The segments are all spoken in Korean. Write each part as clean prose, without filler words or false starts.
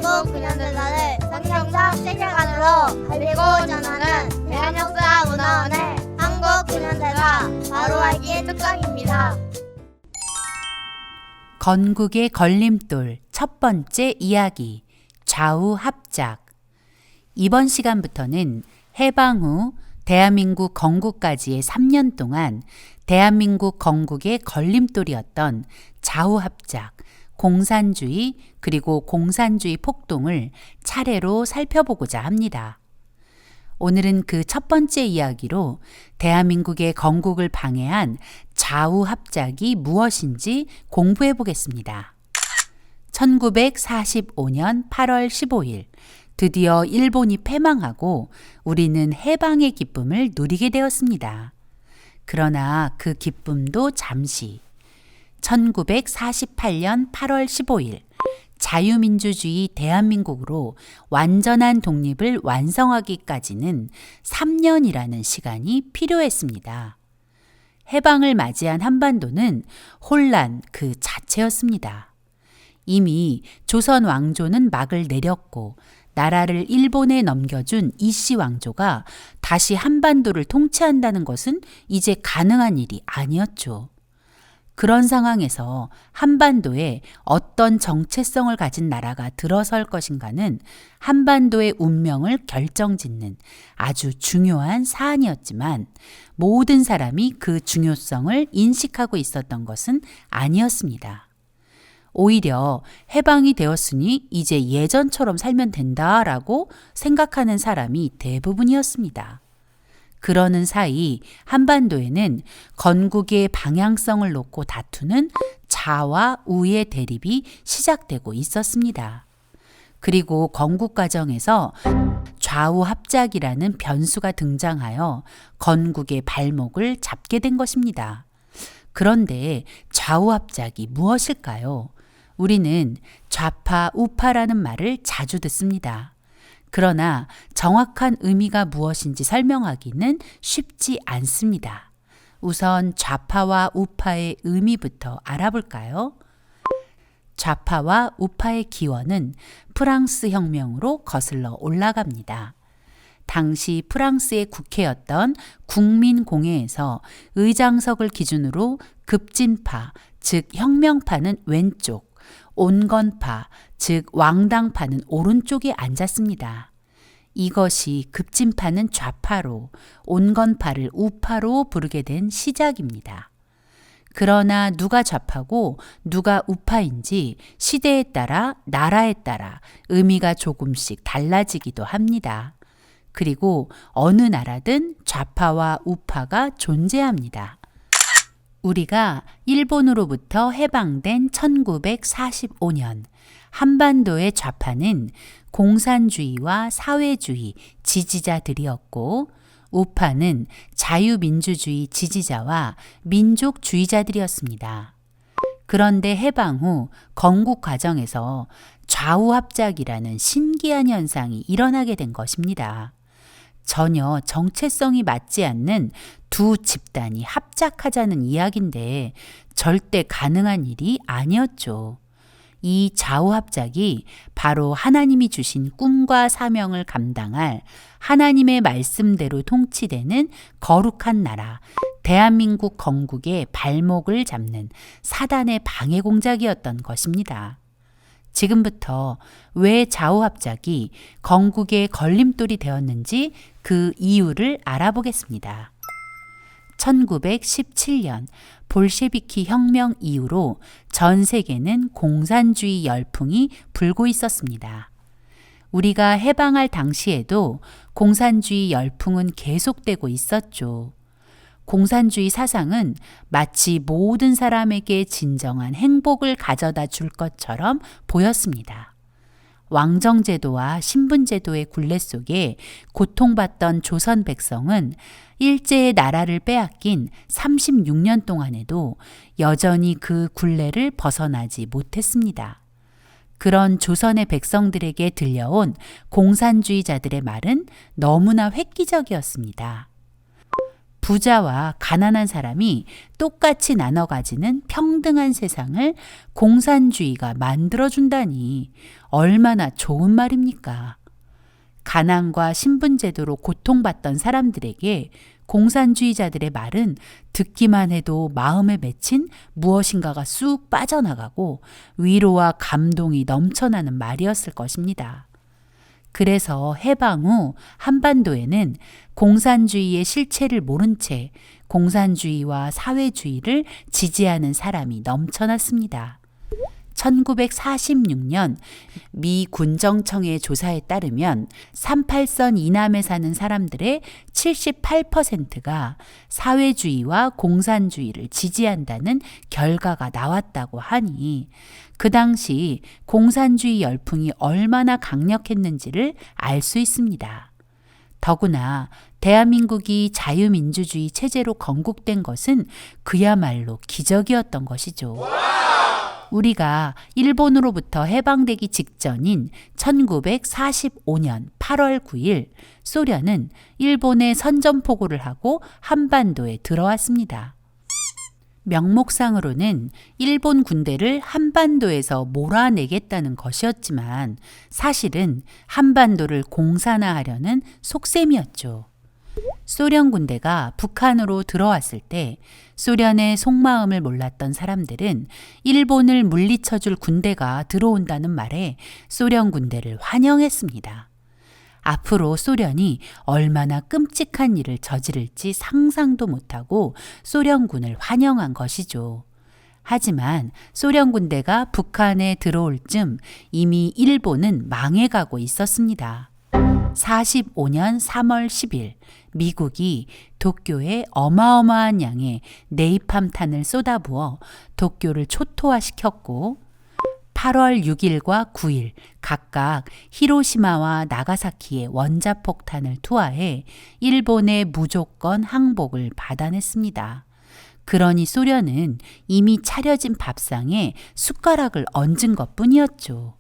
한국 근현대사를 성경적 세계관으로 밝히고 전하는 대한역사문화원의 한국 근현대사 바로 알기 특강입니다. 건국의 걸림돌 첫 번째 이야기, 좌우합작. 이번 시간부터는 해방 후 대한민국 건국까지의 3년 동안 대한민국 건국의 걸림돌이었던 좌우합작, 공산주의 그리고 공산주의 폭동을 차례로 살펴보고자 합니다. 오늘은 그 첫 번째 이야기로 대한민국의 건국을 방해한 좌우합작이 무엇인지 공부해 보겠습니다. 1945년 8월 15일, 드디어 일본이 패망하고 우리는 해방의 기쁨을 누리게 되었습니다. 그러나 그 기쁨도 잠시. 1948년 8월 15일, 자유민주주의 대한민국으로 완전한 독립을 완성하기까지는 3년이라는 시간이 필요했습니다. 해방을 맞이한 한반도는 혼란 그 자체였습니다. 이미 조선 왕조는 막을 내렸고 나라를 일본에 넘겨준 이씨 왕조가 다시 한반도를 통치한다는 것은 이제 가능한 일이 아니었죠. 그런 상황에서 한반도에 어떤 정체성을 가진 나라가 들어설 것인가는 한반도의 운명을 결정짓는 아주 중요한 사안이었지만 모든 사람이 그 중요성을 인식하고 있었던 것은 아니었습니다. 오히려 해방이 되었으니 이제 예전처럼 살면 된다라고 생각하는 사람이 대부분이었습니다. 그러는 사이 한반도에는 건국의 방향성을 놓고 다투는 좌와 우의 대립이 시작되고 있었습니다. 그리고 건국 과정에서 좌우합작이라는 변수가 등장하여 건국의 발목을 잡게 된 것입니다. 그런데 좌우합작이 무엇일까요? 우리는 좌파, 우파라는 말을 자주 듣습니다. 그러나 정확한 의미가 무엇인지 설명하기는 쉽지 않습니다. 우선 좌파와 우파의 의미부터 알아볼까요? 좌파와 우파의 기원은 프랑스 혁명으로 거슬러 올라갑니다. 당시 프랑스의 국회였던 국민공회에서 의장석을 기준으로 급진파, 즉 혁명파는 왼쪽, 온건파, 즉 왕당파는 오른쪽에 앉았습니다. 이것이 급진파는 좌파로, 온건파를 우파로 부르게 된 시작입니다. 그러나 누가 좌파고 누가 우파인지 시대에 따라 나라에 따라 의미가 조금씩 달라지기도 합니다. 그리고 어느 나라든 좌파와 우파가 존재합니다. 우리가 일본으로부터 해방된 1945년, 한반도의 좌파는 공산주의와 사회주의 지지자들이었고 우파는 자유민주주의 지지자와 민족주의자들이었습니다. 그런데 해방 후 건국 과정에서 좌우합작이라는 신기한 현상이 일어나게 된 것입니다. 전혀 정체성이 맞지 않는 두 집단이 합작하자는 이야기인데 절대 가능한 일이 아니었죠. 이 좌우합작이 바로 하나님이 주신 꿈과 사명을 감당할 하나님의 말씀대로 통치되는 거룩한 나라, 대한민국 건국의 발목을 잡는 사단의 방해 공작이었던 것입니다. 지금부터 왜 좌우합작이 건국의 걸림돌이 되었는지 그 이유를 알아보겠습니다. 1917년 볼셰비키 혁명 이후로 전 세계는 공산주의 열풍이 불고 있었습니다. 우리가 해방할 당시에도 공산주의 열풍은 계속되고 있었죠. 공산주의 사상은 마치 모든 사람에게 진정한 행복을 가져다 줄 것처럼 보였습니다. 왕정제도와 신분제도의 굴레 속에 고통받던 조선 백성은 일제의 나라를 빼앗긴 36년 동안에도 여전히 그 굴레를 벗어나지 못했습니다. 그런 조선의 백성들에게 들려온 공산주의자들의 말은 너무나 획기적이었습니다. 부자와 가난한 사람이 똑같이 나눠 가지는 평등한 세상을 공산주의가 만들어준다니 얼마나 좋은 말입니까? 가난과 신분제도로 고통받던 사람들에게 공산주의자들의 말은 듣기만 해도 마음에 맺힌 무엇인가가 쑥 빠져나가고 위로와 감동이 넘쳐나는 말이었을 것입니다. 그래서 해방 후 한반도에는 공산주의의 실체를 모른 채 공산주의와 사회주의를 지지하는 사람이 넘쳐났습니다. 1946년 미 군정청의 조사에 따르면 38선 이남에 사는 사람들의 78%가 사회주의와 공산주의를 지지한다는 결과가 나왔다고 하니 그 당시 공산주의 열풍이 얼마나 강력했는지를 알 수 있습니다. 더구나 대한민국이 자유민주주의 체제로 건국된 것은 그야말로 기적이었던 것이죠. 우리가 일본으로부터 해방되기 직전인 1945년 8월 9일 소련은 일본에 선전포고를 하고 한반도에 들어왔습니다. 명목상으로는 일본 군대를 한반도에서 몰아내겠다는 것이었지만 사실은 한반도를 공산화하려는 속셈이었죠. 소련 군대가 북한으로 들어왔을 때 소련의 속마음을 몰랐던 사람들은 일본을 물리쳐줄 군대가 들어온다는 말에 소련 군대를 환영했습니다. 앞으로 소련이 얼마나 끔찍한 일을 저지를지 상상도 못하고 소련군을 환영한 것이죠. 하지만 소련 군대가 북한에 들어올 즈음 이미 일본은 망해가고 있었습니다. 45년 3월 10일 미국이 도쿄에 어마어마한 양의 네이팜탄을 쏟아부어 도쿄를 초토화시켰고 8월 6일과 9일 각각 히로시마와 나가사키에 원자폭탄을 투하해 일본의 무조건 항복을 받아냈습니다. 그러니 소련은 이미 차려진 밥상에 숟가락을 얹은 것뿐이었죠.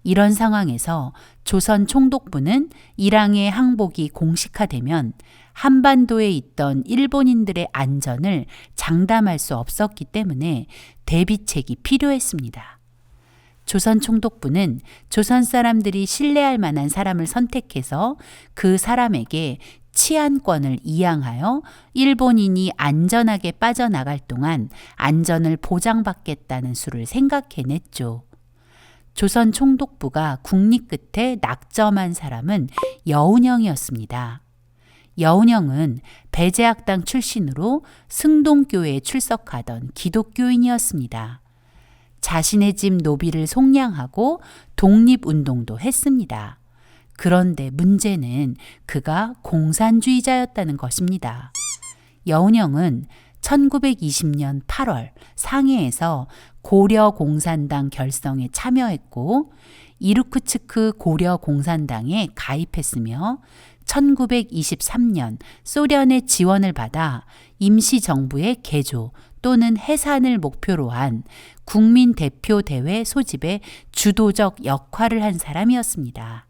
이런 상황에서 조선 총독부는 일항의 항복이 공식화되면 한반도에 있던 일본인들의 안전을 장담할 수 없었기 때문에 대비책이 필요했습니다. 조선 총독부는 조선 사람들이 신뢰할 만한 사람을 선택해서 그 사람에게 치안권을 이양하여 일본인이 안전하게 빠져나갈 동안 안전을 보장받겠다는 수를 생각해냈죠. 조선 총독부가 국리 끝에 낙점한 사람은 여운형이었습니다. 여운형은 배제학당 출신으로 승동교회에 출석하던 기독교인이었습니다. 자신의 집 노비를 속량하고 독립운동도 했습니다. 그런데 문제는 그가 공산주의자였다는 것입니다. 여운형은 1920년 8월 상해에서 고려공산당 결성에 참여했고 이루크츠크 고려공산당에 가입했으며 1923년 소련의 지원을 받아 임시정부의 개조 또는 해산을 목표로 한 국민대표대회 소집에 주도적 역할을 한 사람이었습니다.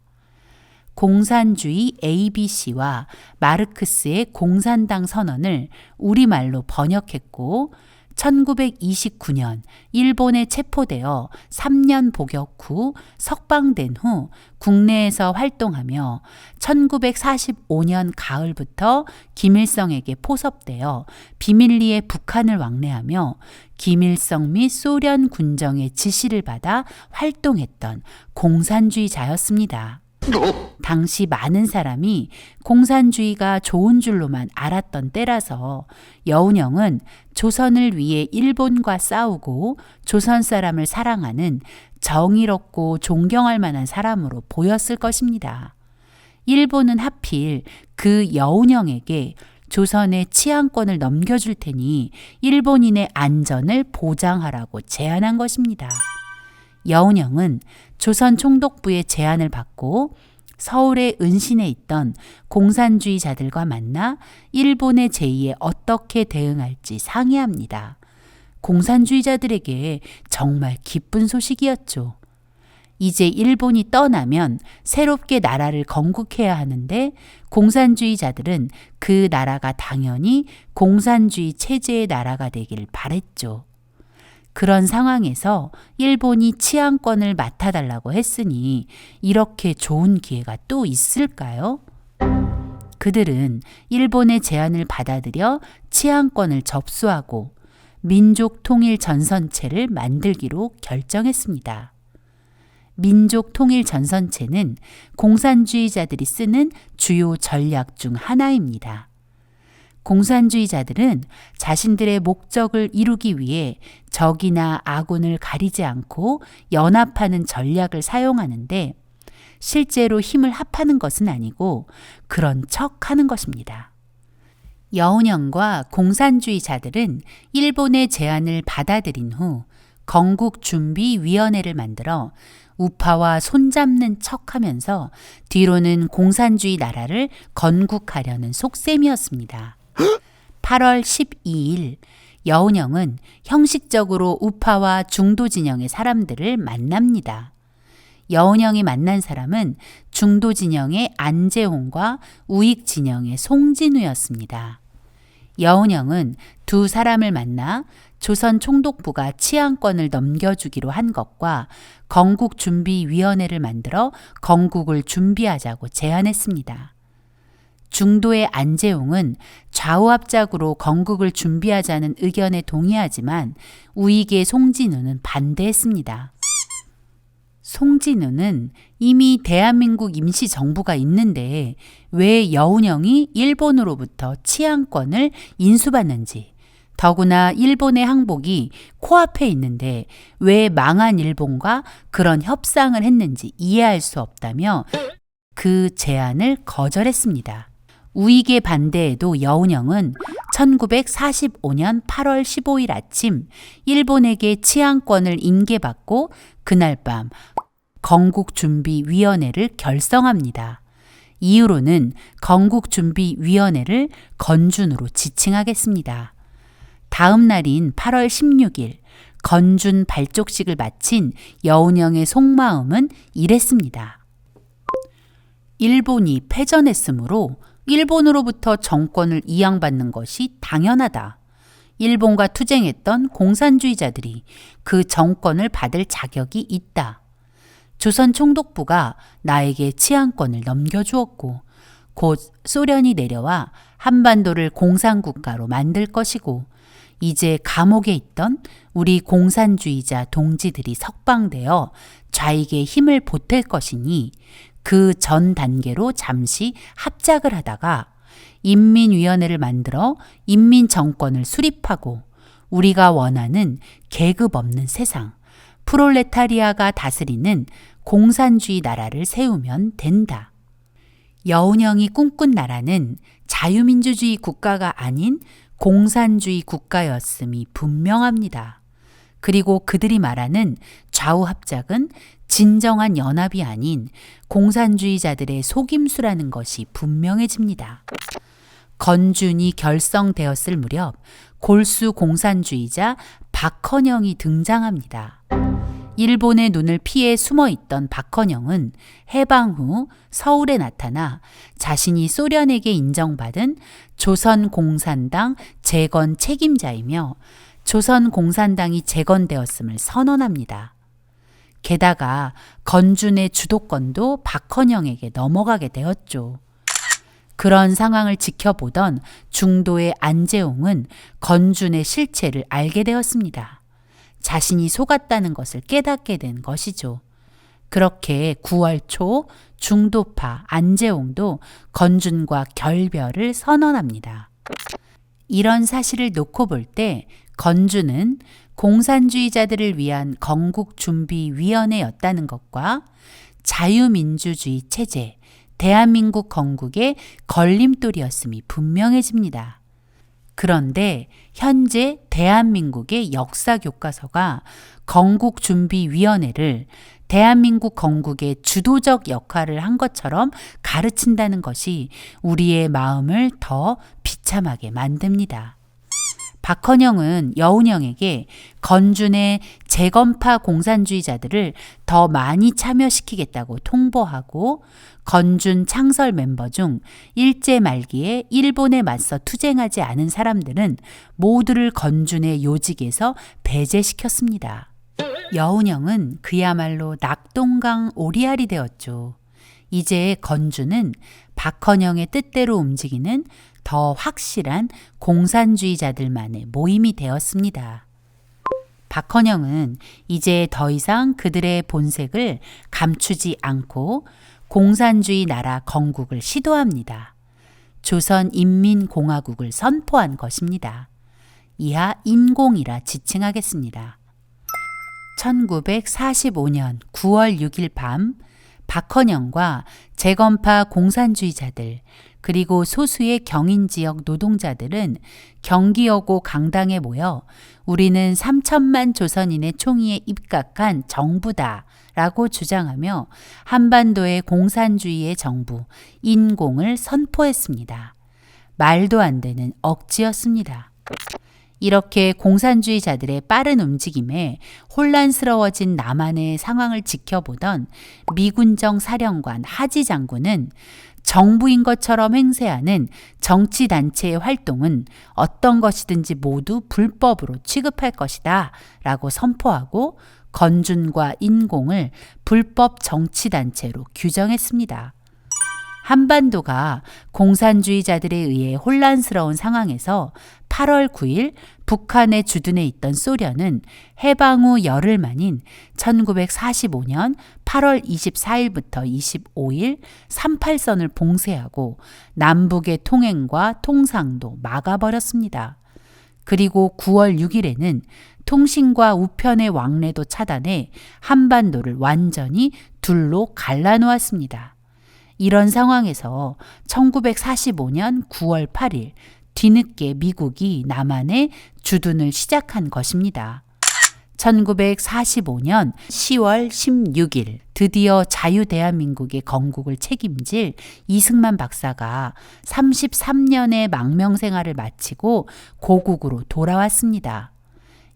공산주의 ABC와 마르크스의 공산당 선언을 우리말로 번역했고 1929년 일본에 체포되어 3년 복역 후 석방된 후 국내에서 활동하며 1945년 가을부터 김일성에게 포섭되어 비밀리에 북한을 왕래하며 김일성 및 소련 군정의 지시를 받아 활동했던 공산주의자였습니다. 당시 많은 사람이 공산주의가 좋은 줄로만 알았던 때라서 여운형은 조선을 위해 일본과 싸우고 조선 사람을 사랑하는 정의롭고 존경할 만한 사람으로 보였을 것입니다. 일본은 하필 그 여운형에게 조선의 치안권을 넘겨줄 테니 일본인의 안전을 보장하라고 제안한 것입니다. 여운형은 조선 총독부의 제안을 받고 서울의 은신에 있던 공산주의자들과 만나 일본의 제의에 어떻게 대응할지 상의합니다. 공산주의자들에게 정말 기쁜 소식이었죠. 이제 일본이 떠나면 새롭게 나라를 건국해야 하는데 공산주의자들은 그 나라가 당연히 공산주의 체제의 나라가 되길 바랬죠. 그런 상황에서 일본이 치안권을 맡아달라고 했으니 이렇게 좋은 기회가 또 있을까요? 그들은 일본의 제안을 받아들여 치안권을 접수하고 민족통일전선체를 만들기로 결정했습니다. 민족통일전선체는 공산주의자들이 쓰는 주요 전략 중 하나입니다. 공산주의자들은 자신들의 목적을 이루기 위해 적이나 아군을 가리지 않고 연합하는 전략을 사용하는데 실제로 힘을 합하는 것은 아니고 그런 척하는 것입니다. 여운형과 공산주의자들은 일본의 제안을 받아들인 후 건국준비위원회를 만들어 우파와 손잡는 척하면서 뒤로는 공산주의 나라를 건국하려는 속셈이었습니다. 8월 12일 여운형은 형식적으로 우파와 중도 진영의 사람들을 만납니다. 여운형이 만난 사람은 중도 진영의 안재홍과 우익 진영의 송진우였습니다. 여운형은 두 사람을 만나 조선 총독부가 치안권을 넘겨주기로 한 것과 건국준비위원회를 만들어 건국을 준비하자고 제안했습니다. 중도의 안재홍은 좌우합작으로 건국을 준비하자는 의견에 동의하지만 우익의 송진우는 반대했습니다. 송진우는 이미 대한민국 임시정부가 있는데 왜 여운형이 일본으로부터 치안권을 인수받는지, 더구나 일본의 항복이 코앞에 있는데 왜 망한 일본과 그런 협상을 했는지 이해할 수 없다며 그 제안을 거절했습니다. 우익의 반대에도 여운형은 1945년 8월 15일 아침 일본에게 치안권을 인계받고 그날 밤 건국준비위원회를 결성합니다. 이후로는 건국준비위원회를 건준으로 지칭하겠습니다. 다음 날인 8월 16일 건준 발족식을 마친 여운형의 속마음은 이랬습니다. 일본이 패전했으므로 일본으로부터 정권을 이양받는 것이 당연하다. 일본과 투쟁했던 공산주의자들이 그 정권을 받을 자격이 있다. 조선 총독부가 나에게 치안권을 넘겨주었고 곧 소련이 내려와 한반도를 공산국가로 만들 것이고 이제 감옥에 있던 우리 공산주의자 동지들이 석방되어 좌익에 힘을 보탤 것이니 그 전 단계로 잠시 합작을 하다가 인민위원회를 만들어 인민정권을 수립하고 우리가 원하는 계급 없는 세상, 프롤레타리아가 다스리는 공산주의 나라를 세우면 된다. 여운형이 꿈꾼 나라는 자유민주주의 국가가 아닌 공산주의 국가였음이 분명합니다. 그리고 그들이 말하는 좌우합작은 진정한 연합이 아닌 공산주의자들의 속임수라는 것이 분명해집니다. 건준이 결성되었을 무렵 골수 공산주의자 박헌영이 등장합니다. 일본의 눈을 피해 숨어있던 박헌영은 해방 후 서울에 나타나 자신이 소련에게 인정받은 조선공산당 재건 책임자이며 조선공산당이 재건되었음을 선언합니다. 게다가 건준의 주도권도 박헌영에게 넘어가게 되었죠. 그런 상황을 지켜보던 중도의 안재홍은 건준의 실체를 알게 되었습니다. 자신이 속았다는 것을 깨닫게 된 것이죠. 그렇게 9월 초 중도파 안재홍도 건준과 결별을 선언합니다. 이런 사실을 놓고 볼 때 건준은 공산주의자들을 위한 건국준비위원회였다는 것과 자유민주주의 체제, 대한민국 건국의 걸림돌이었음이 분명해집니다. 그런데 현재 대한민국의 역사교과서가 건국준비위원회를 대한민국 건국의 주도적 역할을 한 것처럼 가르친다는 것이 우리의 마음을 더 비참하게 만듭니다. 박헌영은 여운형에게 건준의 재건파 공산주의자들을 더 많이 참여시키겠다고 통보하고 건준 창설 멤버 중 일제 말기에 일본에 맞서 투쟁하지 않은 사람들은 모두를 건준의 요직에서 배제시켰습니다. 여운형은 그야말로 낙동강 오리알이 되었죠. 이제 건준은 박헌영의 뜻대로 움직이는 더 확실한 공산주의자들만의 모임이 되었습니다. 박헌영은 이제 더 이상 그들의 본색을 감추지 않고 공산주의 나라 건국을 시도합니다. 조선인민공화국을 선포한 것입니다. 이하 인공이라 지칭하겠습니다. 1945년 9월 6일 밤 박헌영과 재건파 공산주의자들 그리고 소수의 경인지역 노동자들은 경기여고 강당에 모여 우리는 3천만 조선인의 총의에 입각한 정부다 라고 주장하며 한반도의 공산주의의 정부 인공을 선포했습니다. 말도 안 되는 억지였습니다. 이렇게 공산주의자들의 빠른 움직임에 혼란스러워진 남한의 상황을 지켜보던 미군정 사령관 하지 장군은 정부인 것처럼 행세하는 정치단체의 활동은 어떤 것이든지 모두 불법으로 취급할 것이다 라고 선포하고 건준과 인공을 불법 정치단체로 규정했습니다. 한반도가 공산주의자들에 의해 혼란스러운 상황에서 8월 9일 북한에 주둔해 있던 소련은 해방 후 열흘 만인 1945년 8월 24일부터 25일 38선을 봉쇄하고 남북의 통행과 통상도 막아버렸습니다. 그리고 9월 6일에는 통신과 우편의 왕래도 차단해 한반도를 완전히 둘로 갈라놓았습니다. 이런 상황에서 1945년 9월 8일 뒤늦게 미국이 남한에 주둔을 시작한 것입니다. 1945년 10월 16일 드디어 자유대한민국의 건국을 책임질 이승만 박사가 33년의 망명생활을 마치고 고국으로 돌아왔습니다.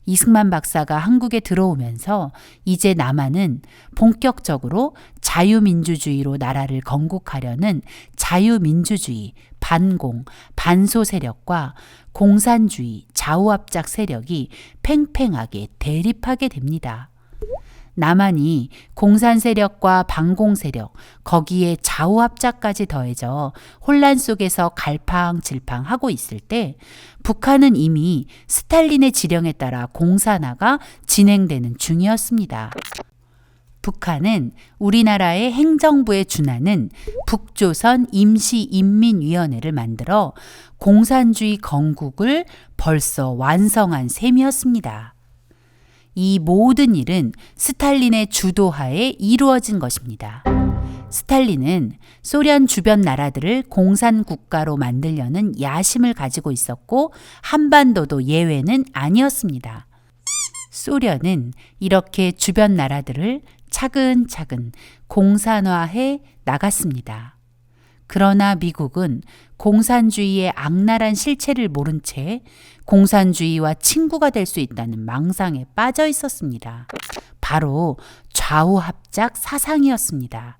이승만 박사가 한국에 들어오면서 이제 남한은 본격적으로 자유민주주의로 나라를 건국하려는 자유민주주의, 반공, 반소 세력과 공산주의, 좌우합작 세력이 팽팽하게 대립하게 됩니다. 남한이 공산 세력과 반공 세력, 거기에 좌우합작까지 더해져 혼란 속에서 갈팡질팡하고 있을 때 북한은 이미 스탈린의 지령에 따라 공산화가 진행되는 중이었습니다. 북한은 우리나라의 행정부에 준하는 북조선 임시인민위원회를 만들어 공산주의 건국을 벌써 완성한 셈이었습니다. 이 모든 일은 스탈린의 주도하에 이루어진 것입니다. 스탈린은 소련 주변 나라들을 공산국가로 만들려는 야심을 가지고 있었고 한반도도 예외는 아니었습니다. 소련은 이렇게 주변 나라들을 차근차근 공산화해 나갔습니다. 그러나 미국은 공산주의의 악랄한 실체를 모른 채 공산주의와 친구가 될 수 있다는 망상에 빠져 있었습니다. 바로 좌우합작 사상이었습니다.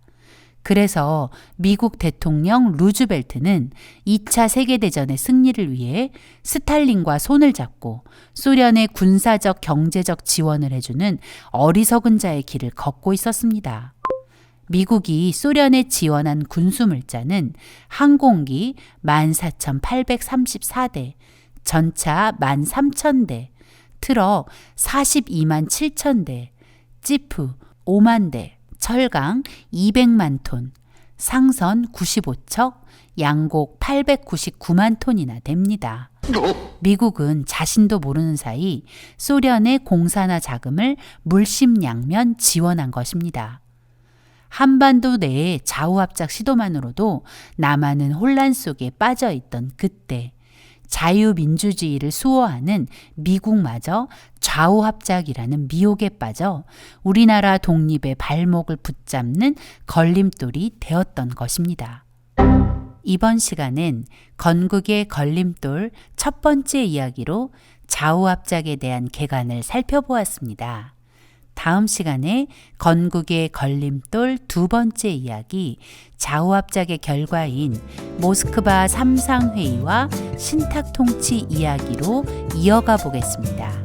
그래서 미국 대통령 루즈벨트는 2차 세계대전의 승리를 위해 스탈린과 손을 잡고 소련의 군사적 경제적 지원을 해주는 어리석은 자의 길을 걷고 있었습니다. 미국이 소련에 지원한 군수물자는 항공기 14,834대, 전차 13,000대, 트럭 42만 7천대, 지프 5만 대, 철강 200만 톤, 상선 95척, 양곡 899만 톤이나 됩니다. 미국은 자신도 모르는 사이 소련의 공산화 자금을 물심양면 지원한 것입니다. 한반도 내의 좌우합작 시도만으로도 남한은 혼란 속에 빠져있던 그때 자유민주주의를 수호하는 미국마저 좌우합작이라는 미혹에 빠져 우리나라 독립의 발목을 붙잡는 걸림돌이 되었던 것입니다. 이번 시간은 건국의 걸림돌 첫 번째 이야기로 좌우합작에 대한 개관을 살펴보았습니다. 다음 시간에 건국의 걸림돌 두 번째 이야기, 좌우합작의 결과인 모스크바 삼상회의와 신탁통치 이야기로 이어가 보겠습니다.